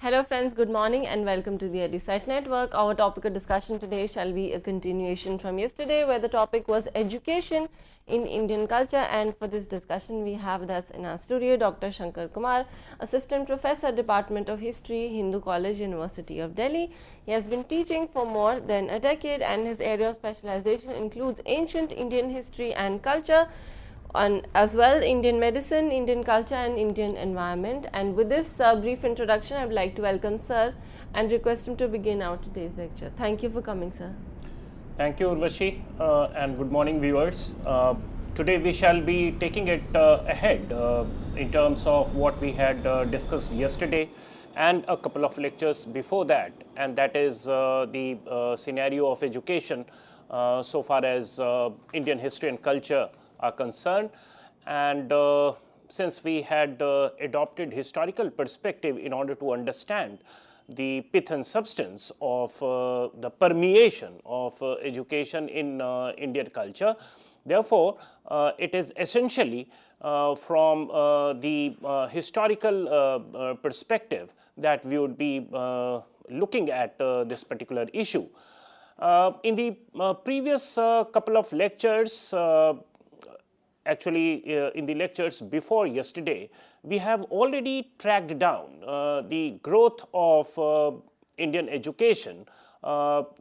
Hello friends, good morning and welcome to the EduSite Network. Our topic of discussion today shall be a continuation from yesterday where the topic was education in Indian culture, and for this discussion we have with us in our studio Dr. Shankar Kumar, Assistant Professor, Department of History, Hindu College, University of Delhi. He has been teaching for more than a decade and his area of specialization includes ancient Indian history and culture, on as well Indian medicine, Indian culture and Indian environment. And with this brief introduction, I would like to welcome Sir and request him to begin our today's lecture. Thank you for coming, Sir. Thank you, Urvashi, and good morning, viewers. Today we shall be taking it ahead in terms of what we had discussed yesterday and a couple of lectures before that, and that is the scenario of education so far as Indian history and culture are concerned. And since we had adopted historical perspective in order to understand the pith and substance of the permeation of education in Indian culture, therefore, it is essentially from the historical perspective that we would be looking at this particular issue. In the previous couple of lectures, actually in the lectures before yesterday, we have already tracked down the growth of Indian education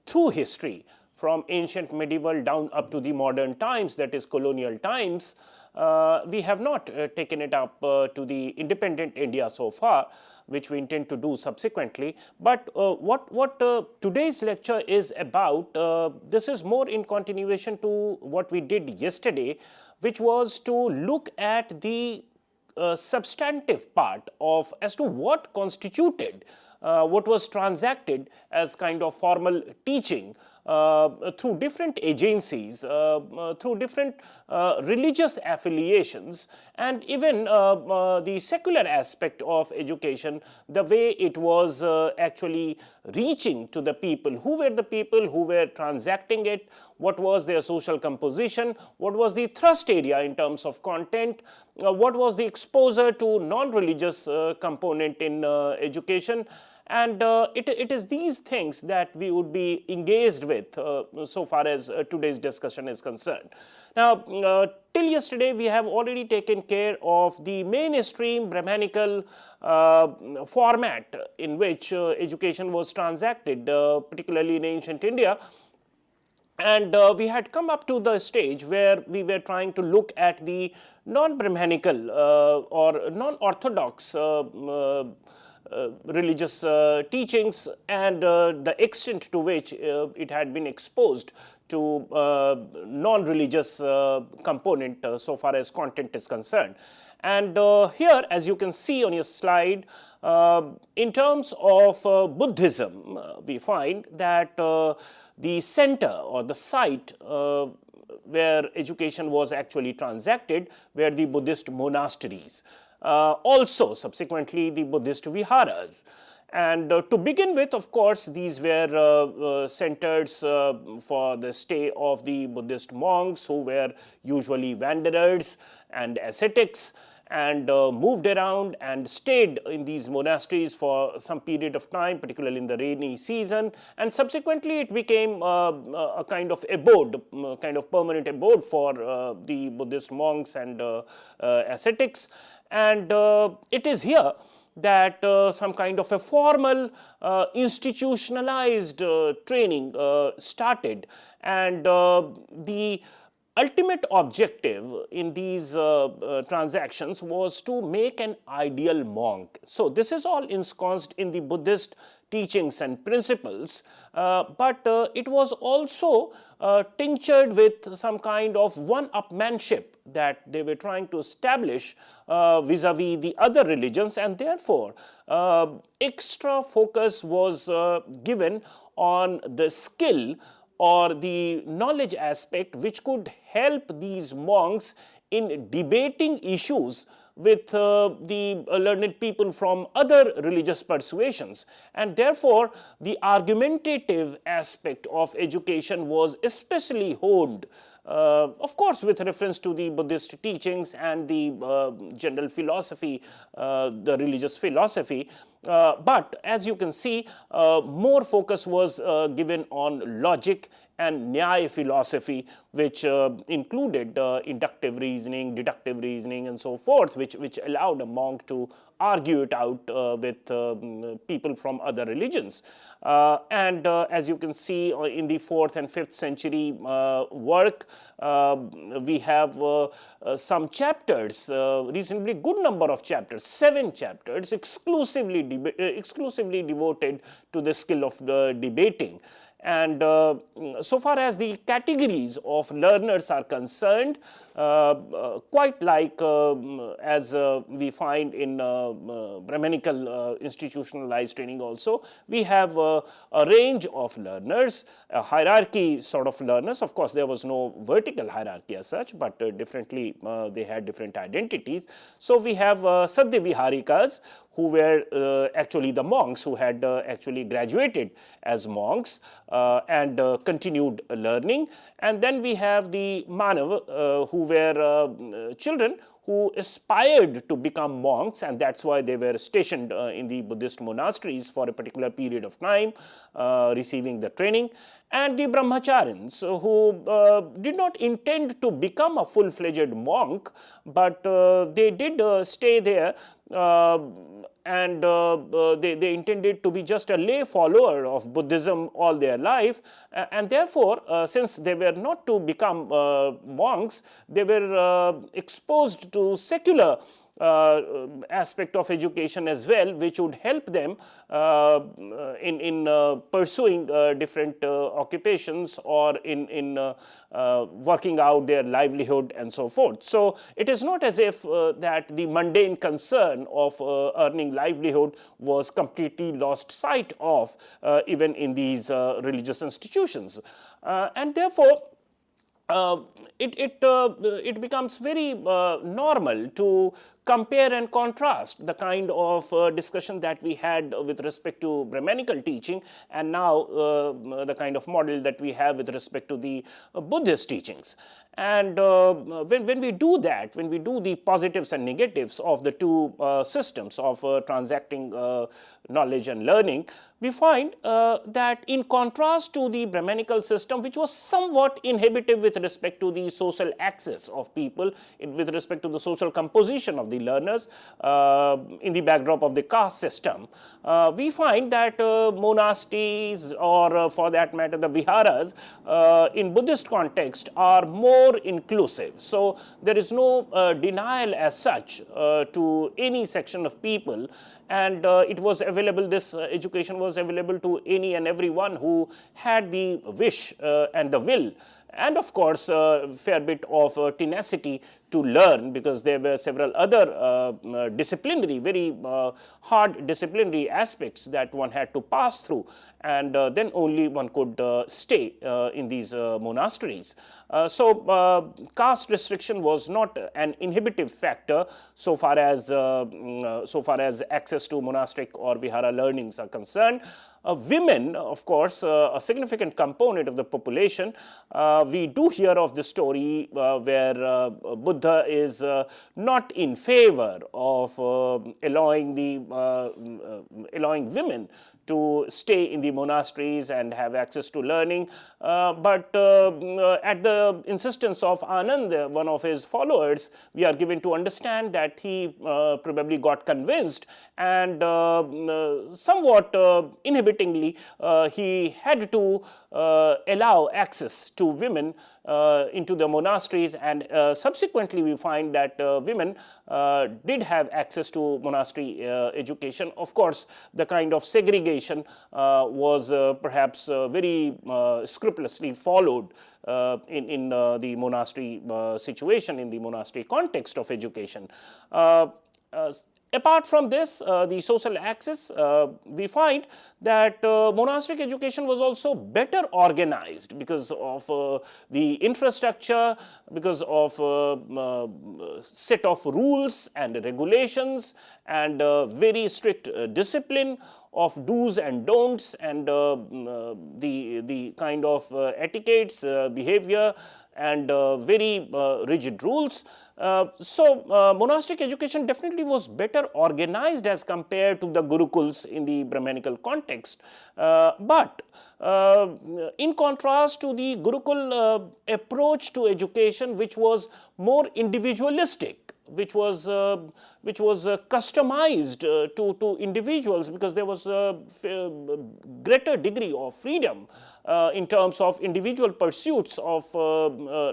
through history from ancient medieval down up to the modern times, that is colonial times. We have not taken it up to the independent India so far, which we intend to do subsequently. But what today's lecture is about, this is more in continuation to what we did yesterday, which was to look at the substantive part of as to what constituted what was transacted as kind of formal teaching through different agencies, through different religious affiliations, and even the secular aspect of education, the way it was actually reaching to the people. Who were the people who were transacting it? What was their social composition? What was the thrust area in terms of content? What was the exposure to non-religious component in education? And it is these things that we would be engaged with so far as today's discussion is concerned. Now, till yesterday, we have already taken care of the mainstream Brahmanical format in which education was transacted, particularly in ancient India. And we had come up to the stage where we were trying to look at the non-Brahmanical or non-orthodox religious teachings and the extent to which it had been exposed to non-religious component so far as content is concerned. And here, as you can see on your slide, in terms of Buddhism, we find that the center or the site where education was actually transacted were the Buddhist monasteries. Also, subsequently, the Buddhist viharas. And to begin with, of course, these were centers for the stay of the Buddhist monks who were usually wanderers and ascetics, and moved around and stayed in these monasteries for some period of time, particularly in the rainy season. And subsequently, it became a kind of abode, kind of permanent abode for the Buddhist monks and ascetics. And it is here that some kind of a formal institutionalized training started, and the ultimate objective in these transactions was to make an ideal monk. So this is all ensconced in the Buddhist teachings and principles, but it was also tinctured with some kind of one-upmanship that they were trying to establish vis-a-vis the other religions, and therefore extra focus was given on the skill or the knowledge aspect which could help these monks in debating issues with the learned people from other religious persuasions. And therefore, the argumentative aspect of education was especially honed, of course, with reference to the Buddhist teachings and the general philosophy, the religious philosophy. But as you can see, more focus was given on logic and Nyaya philosophy, which included inductive reasoning, deductive reasoning, and so forth, which allowed a monk to argue it out with people from other religions. And as you can see in the 4th and 5th century work, we have some chapters, reasonably good number of chapters, 7 chapters, exclusively devoted to the skill of debating. And so far as the categories of learners are concerned, quite like as we find in Brahmanical institutionalized training also, we have a range of learners, a hierarchy sort of learners. Of course, there was no vertical hierarchy as such, but differently they had different identities. So we have Sadhya Viharikas, who were actually the monks who had actually graduated as monks and continued learning. And then we have the Manav, who were children who aspired to become monks, and that's why they were stationed in the Buddhist monasteries for a particular period of time, receiving the training. And the Brahmacharins, who did not intend to become a full-fledged monk, but they did stay there, and they intended to be just a lay follower of Buddhism all their life, and therefore, since they were not to become monks, they were exposed to secular aspect of education as well, which would help them in pursuing different occupations or in working out their livelihood and so forth. So it is not as if that the mundane concern of earning livelihood was completely lost sight of even in these religious institutions, and therefore it becomes very normal to compare and contrast the kind of discussion that we had with respect to Brahmanical teaching and now the kind of model that we have with respect to the Buddhist teachings. And when we do that, when we do the positives and negatives of the two systems of transacting knowledge and learning, we find that in contrast to the Brahmanical system, which was somewhat inhibitive with respect to the social access of people, with respect to the social composition of the learners in the backdrop of the caste system, we find that monasteries or for that matter the viharas in Buddhist context are more inclusive. So there is no denial as such to any section of people, and it was available, this education was available to any and everyone who had the wish and the will, and of course a fair bit of tenacity to learn, because there were several other disciplinary, very hard disciplinary aspects that one had to pass through, and then only one could stay in these monasteries. So caste restriction was not an inhibitive factor so far as access to monastic or vihara learnings are concerned. Women, of course, a significant component of the population. We do hear of the story where Buddha is not in favor of allowing women to stay in the monasteries and have access to learning, but at the insistence of Anand, one of his followers, we are given to understand that he probably got convinced, and somewhat inhibitingly he had to allow access to women into the monasteries, and subsequently we find that women did have access to monastery education. Of course, the kind of segregation was perhaps very scrupulously followed in the monastery situation, in the monastery context of education. Apart from this, the social access, we find that monastic education was also better organized because of the infrastructure, because of set of rules and regulations and very strict discipline of do's and don'ts and the kind of etiquettes, behavior and very rigid rules. Monastic education definitely was better organized as compared to the Gurukuls in the Brahmanical context. But in contrast to the Gurukul approach to education, which was more individualistic, which was customized to individuals, because there was a greater degree of freedom in terms of individual pursuits of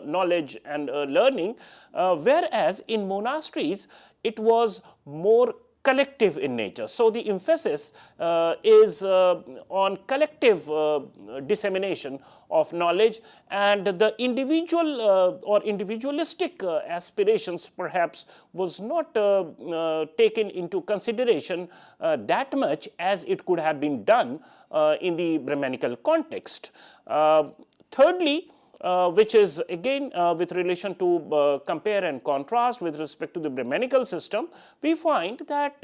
knowledge and learning, whereas in monasteries it was more collective in nature. So the emphasis is on collective dissemination of knowledge, and the individual or individualistic aspirations perhaps was not taken into consideration that much as it could have been done in the Brahmanical context. Thirdly, which is again with relation to compare and contrast with respect to the Brahmanical system, we find that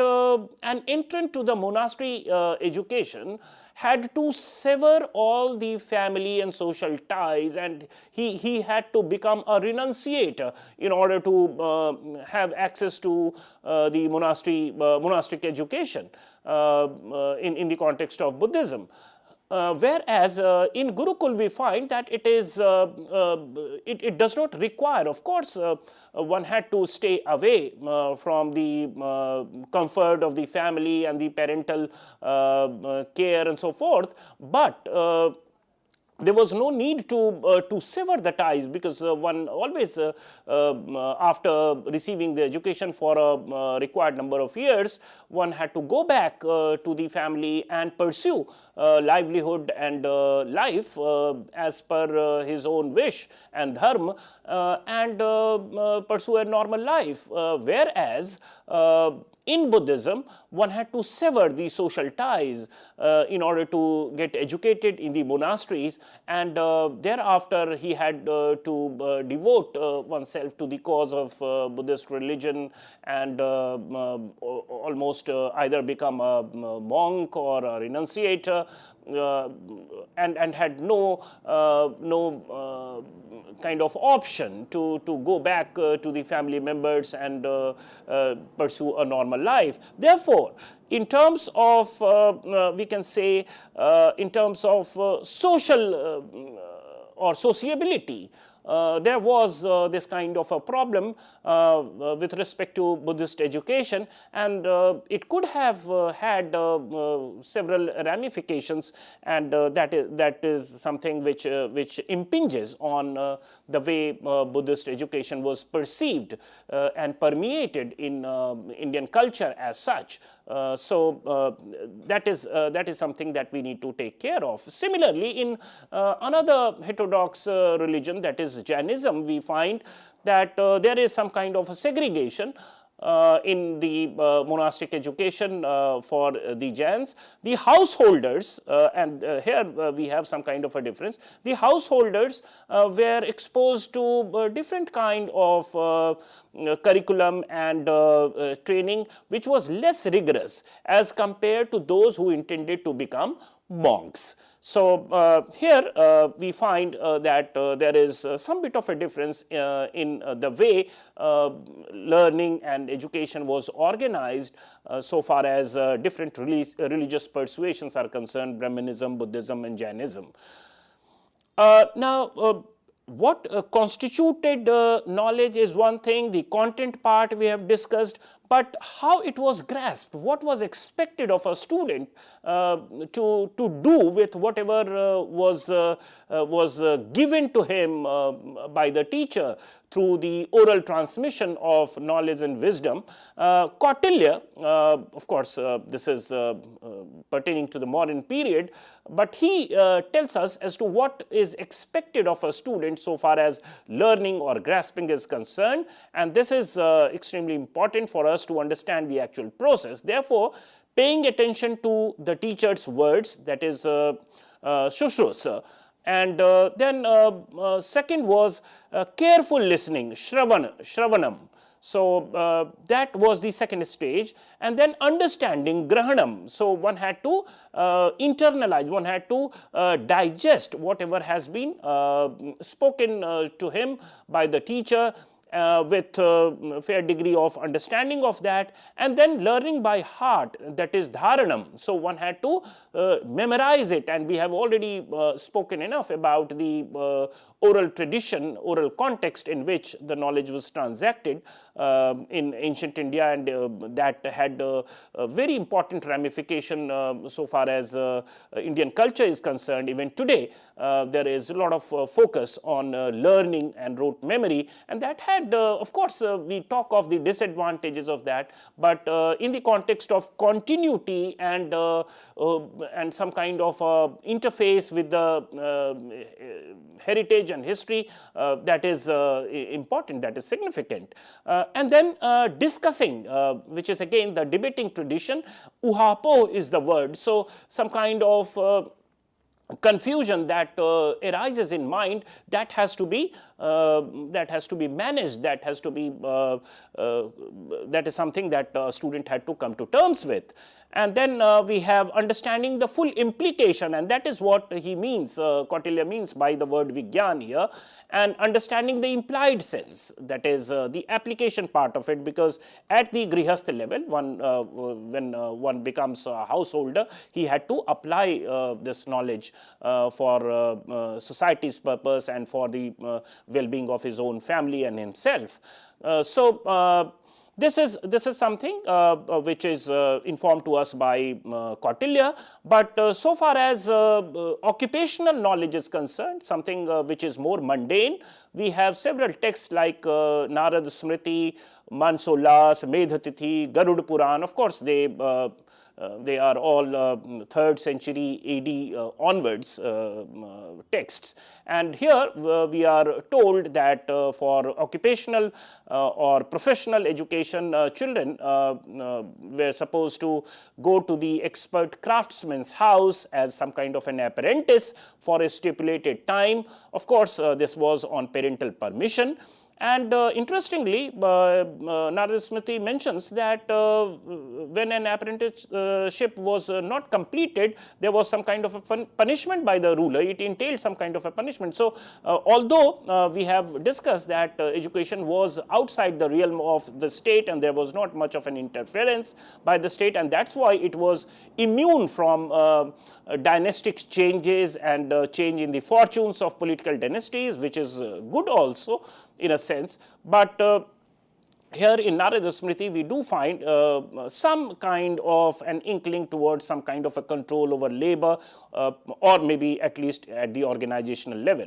an entrant to the monastery education had to sever all the family and social ties, and he had to become a renunciator in order to have access to the monastic education in the context of Buddhism. Whereas in Gurukul we find that it is it does not require, of course one had to stay away from the comfort of the family and the parental care and so forth, but there was no need to sever the ties, because one always after receiving the education for a required number of years, one had to go back to the family and pursue livelihood and life as per his own wish and dharma, and pursue a normal life, whereas in Buddhism, one had to sever the social ties in order to get educated in the monasteries, and thereafter he had to devote oneself to the cause of Buddhist religion and almost either become a monk or a renunciator, and had no kind of option to go back to the family members and pursue a normal life. Therefore, in terms of we can say in terms of social or sociability, there was this kind of a problem with respect to Buddhist education, and it could have had several ramifications, and that is something which impinges on the way Buddhist education was perceived and permeated in Indian culture as such. That is something that we need to take care of. Similarly, in another heterodox religion, that is Jainism, we find that there is some kind of a segregation in the monastic education for the Jains. The householders, and here we have some kind of a difference, the householders were exposed to different kind of curriculum and training, which was less rigorous as compared to those who intended to become monks. So here we find that there is some bit of a difference in the way learning and education was organized so far as different religious persuasions are concerned: Brahmanism, Buddhism and Jainism. Now, what constituted knowledge is one thing, the content part we have discussed, but how it was grasped, what was expected of a student to do with whatever was given to him by the teacher through the oral transmission of knowledge and wisdom. Kautilya, of course, this is pertaining to the modern period, but he tells us as to what is expected of a student so far as learning or grasping is concerned, and this is extremely important for us to understand the actual process. Therefore, paying attention to the teacher's words, that is Shushrusa, and then second was careful listening, Shravanam. So that was the second stage, and then understanding Grahanam. So one had to internalize, one had to digest whatever has been spoken to him by the teacher, with fair degree of understanding of that, and then learning by heart, that is dharanam. So one had to memorize it, and we have already spoken enough about the oral tradition, oral context in which the knowledge was transacted in ancient India, and that had a very important ramification so far as Indian culture is concerned. Even today, there is a lot of focus on learning and rote memory, and that had, of course, we talk of the disadvantages of that, but in the context of continuity and some kind of interface with the heritage and history, that is important, that is significant. And then discussing, which is again the debating tradition. Uhapo is the word, so some kind of confusion that arises in mind, that has to be managed, that has to be that is something that a student had to come to terms with. And then we have understanding the full implication, and that is what he means, Kautilya means by the word Vigyan here, and understanding the implied sense, that is the application part of it, because at the Grihastha level, when one becomes a householder, he had to apply this knowledge for society's purpose and for the well-being of his own family and himself. This is something which is informed to us by Kautilya, but so far as occupational knowledge is concerned, something which is more mundane, we have several texts like Narad Smriti, Mansolas, Medhatithi, Garud Puran. Of course, they are all 3rd century AD onwards texts, and here we are told that for occupational or professional education, children were supposed to go to the expert craftsman's house as some kind of an apprentice for a stipulated time. Of course, this was on parental permission. And interestingly, Narad Smriti mentions that when an apprenticeship was not completed, there was some kind of a punishment by the ruler. It entailed some kind of a punishment. So, although we have discussed that education was outside the realm of the state and there was not much of an interference by the state, and that's why it was immune from dynastic changes and change in the fortunes of political dynasties, which is good also in a sense, but here in Narad Smriti we do find some kind of an inkling towards some kind of a control over labor, or maybe at least at the organizational level.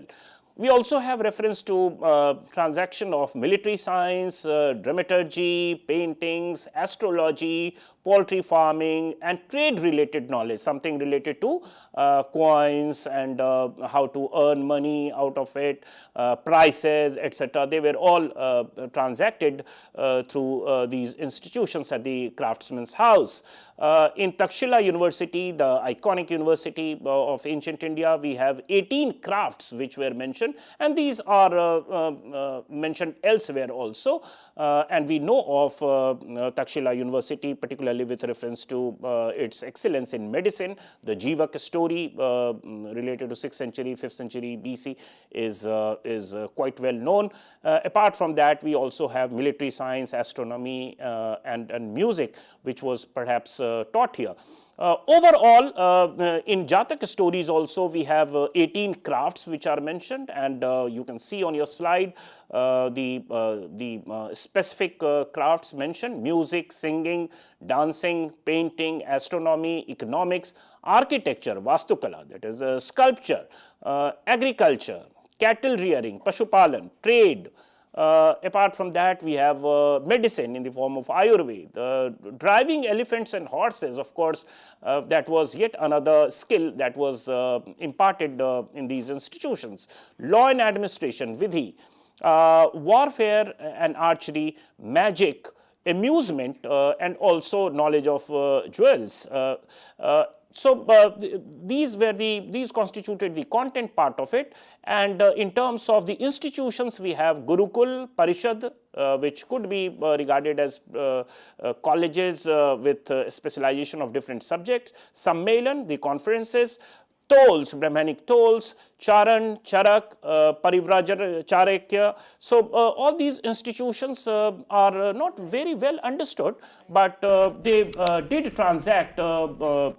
We also have reference to transaction of military science, dramaturgy, paintings, astrology, poultry farming, and trade related knowledge, something related to coins and how to earn money out of it, prices, etc. They were all transacted through these institutions at the craftsman's house. In Takshila University, the iconic university of ancient India, we have 18 crafts which were mentioned, and these are mentioned elsewhere also. And we know of Takshila University, particularly with reference to its excellence in medicine. The Jivak story related to 6th century, 5th century BC is quite well known. Apart from that, we also have military science, astronomy, and music, which was perhaps taught here. Overall, in Jatak stories also we have 18 crafts which are mentioned, and you can see on your slide the specific crafts mentioned: music, singing, dancing, painting, astronomy, economics, architecture, Vastukala, that is sculpture, agriculture, cattle rearing, Pashupalan, trade. Apart from that, we have medicine in the form of Ayurveda, driving elephants and horses. Of course, that was yet another skill that was imparted in these institutions. Law and administration, Vidhi, warfare and archery, magic, amusement, and also knowledge of jewels. these constituted the content part of it, and in terms of the institutions, we have Gurukul, Parishad, which could be regarded as colleges with specialization of different subjects, Sammelan, the conferences, Tols, Brahmanic Tols, Charan, Charak, Parivrajana, Charakya. So, all these institutions are not very well understood, but they did transact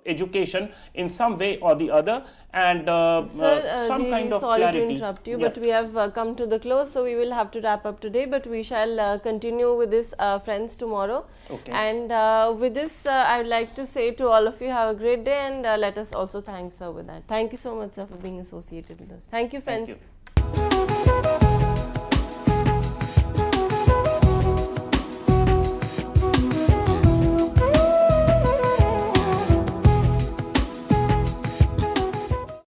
education in some way or the other, and some really kind of sorry clarity. to interrupt you, Yeah. but we have come to the close, so we will have to wrap up today. But we shall continue with this, friends, tomorrow. Okay. And with this, I would like to say to all of you, have a great day, and let us also thank sir with that. Thank you so much, sir, for being associated with us. Thank you, friends. Thank you.